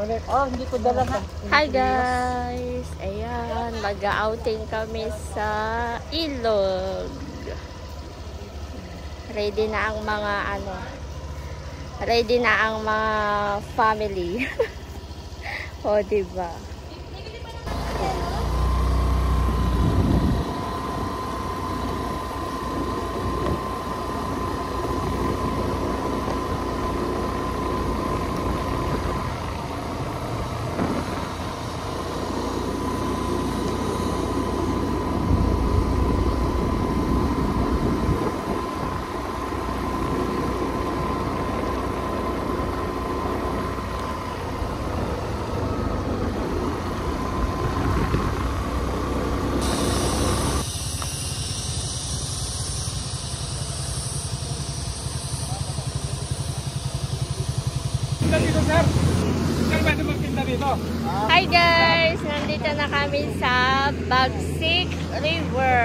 Oh, hindi ko dala na. Hi guys! Ayan, mag-outing kami sa Ilog. Ready na ang mga ready na ang mga family. O, diba? Hi guys! Nandito na kami sa Bagsik River.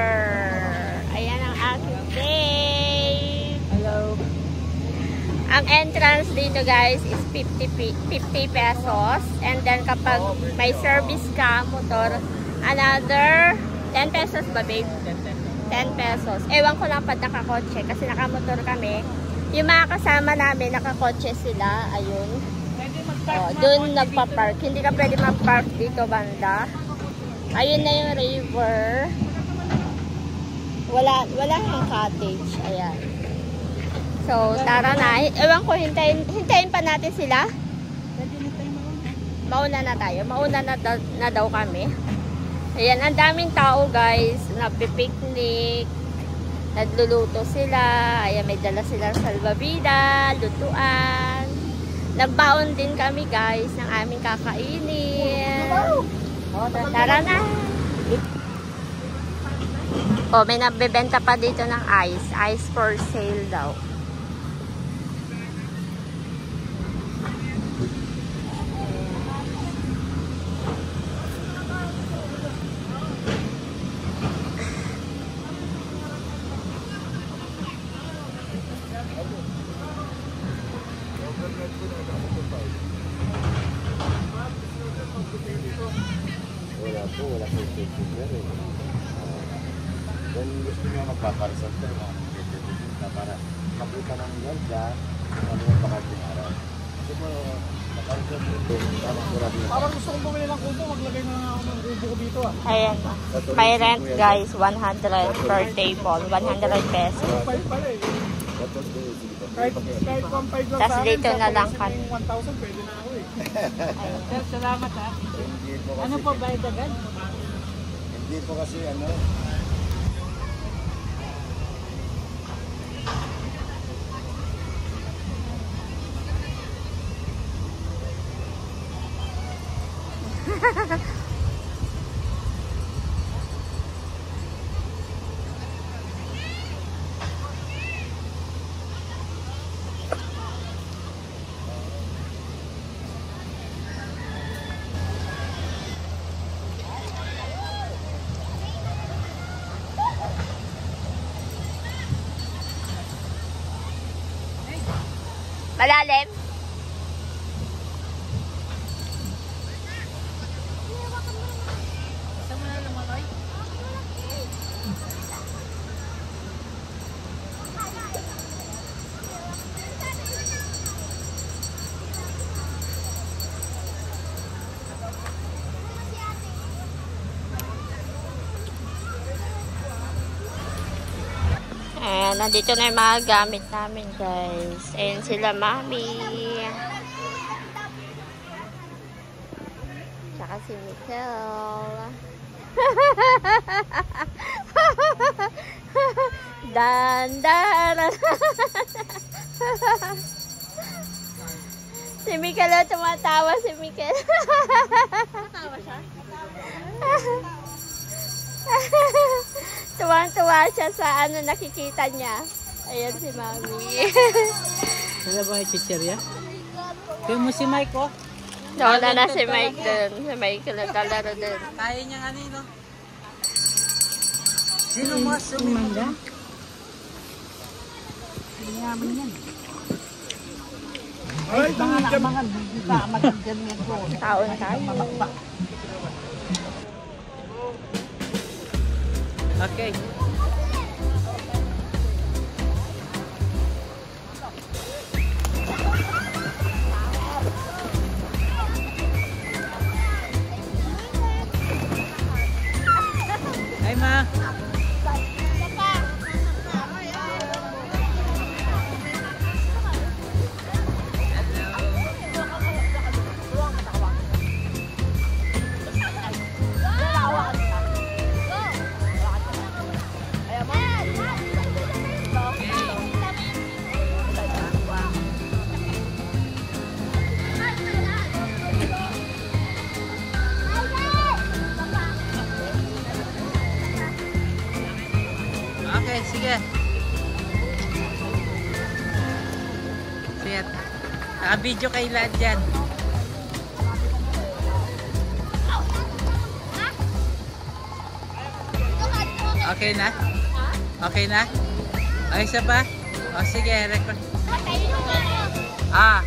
Ayan ang aking day. Hello. Ang entrance dito guys is 50 pesos. And then kapag may service ka, motor, another 10 pesos ba babe? 10 pesos. Ewan ko lang pag nakakotse kasi nakamotor kami. Yung mga kasama namin, nakakotse sila. Ayun. Doon nagpa-park. Hindi ka pwede mag-park dito banda. Ayun na yung river. Wala nang cottage. Ayan. So, tara na. Ewan ko, hintayin pa natin sila. Mauna na tayo. Mauna na daw kami. Ayan, ang daming tao guys. Nagpi-picnic. Nagluluto sila. Ayan, may dala silang salbabida, lutuan. Nagbaon din kami guys ng aming kakainin. Tara na. Oh, may nabebenta pa dito ng ice. Ice for sale daw. Wala po safety. Kung gusto nyo magpaparisal tayo, para makita ng ganda, ano yung pakating araw. Kasi po, nakarisal ito, parang gusto kong bumili ng kubo, maglagay na lang ako ng kubo ko dito. Ayan. May rent guys, 100 per table, 100 pesos. Kahit 1.5 lang Tas sa akin, dito na lang kung 1,000, pwede na ako eh. Sir, salamat ha. Ano po ba yung dagad? Hindi po kasi ano. Malalim. Ayan, nandito na yung mga gamit namin guys. Ayan sila mami. Tsaka si Mikel. Dandaran. Si Mikel na tumatawa si Mikel. Tumatawa siya? Tuwang-tuwa siya sa ano nakikita niya. Ayan si mami. Sila ba yung chichirya? Kaya mo si Mike oh. Wala na si Mike dun. Si Mike naglalaro dun. Kaya niya ano yun oh. Sino mo sumimanda? Yaman yan. Ay, mga Taon tayo. Okay. Hi, Ma. Okay, sige. Sige. Video kay lahat dyan. Okay na? Okay na? Ay, isa pa? O, sige, record. Ah.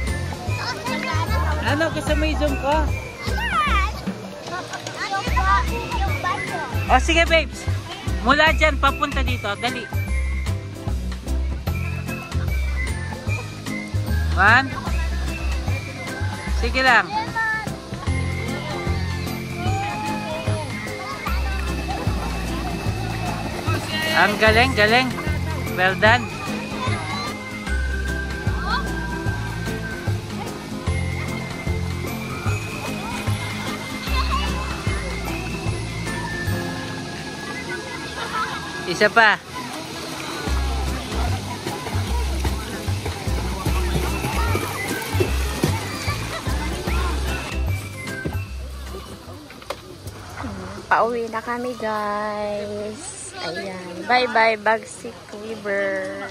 Ano, gusto mo i-zoom ko? O, sige, babes. Mula dyan, papunta dito. Dali. 1. Sige lang. Ang galing, galing. Well done. Isa pa. Pauwi na kami, guys. Ayan. Bye-bye, Bagsik River.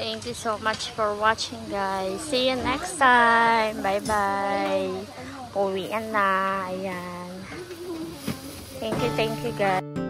Thank you so much for watching, guys. See you next time. Bye-bye. Uwian na. Ayan. Thank you, guys.